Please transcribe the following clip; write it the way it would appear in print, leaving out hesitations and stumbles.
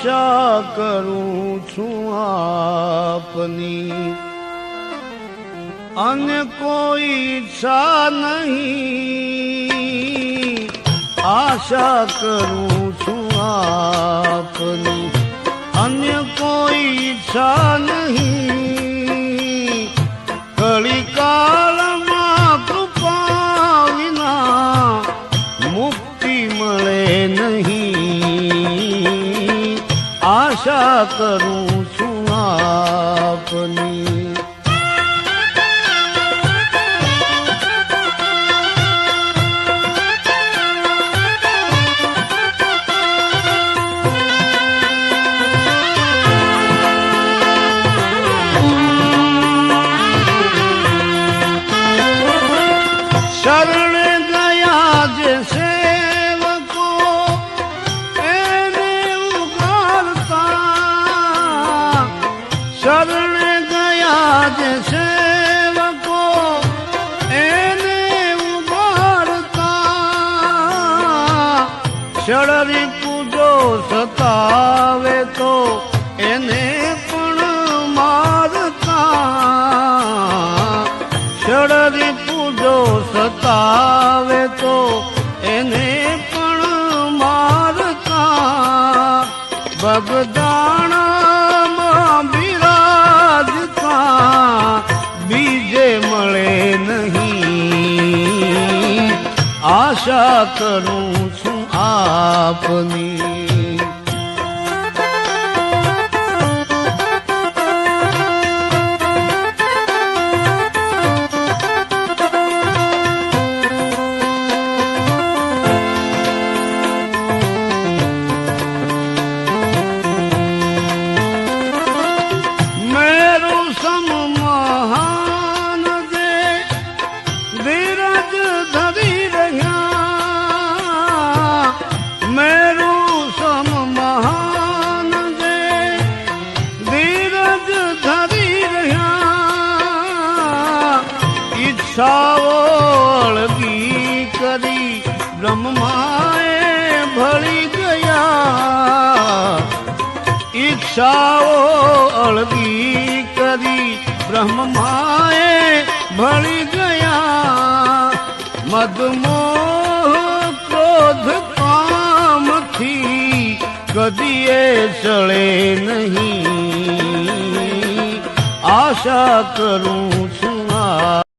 આશા કરું છું આપની, અન્ય કોઈ ઈચ્છા નહીં, આશા કરું છું આપની, અન્ય કોઈ ઈચ્છા નહીં. કળીકાળમાં કૃપા વિના મુક્તિ મળે નહીં, આશા કરું છું આપની. શરણ ગયા જે સેવકો એને ઉગાડતા, શરણ ગયા જે સેવકો એને ઉગાડતા, શરરી પૂજો સતાવે તો એને પણ મારતા, શરરી પૂજો સતાવે તો એને પણ મારતા, બગદાણામાં બિરાજતા બીજે મળે નહીં, આશા કરું છું આપની. ઈચ્છાઓ અળગી કરી બ્રહ્માએ ભળી ગયા, ઈચ્છાઓ અળગી કરી બ્રહ્માએ ભળી ગયા, મદમોહ ક્રોધ કામથી કદીએ ચડે નહીં, આશા કરું છું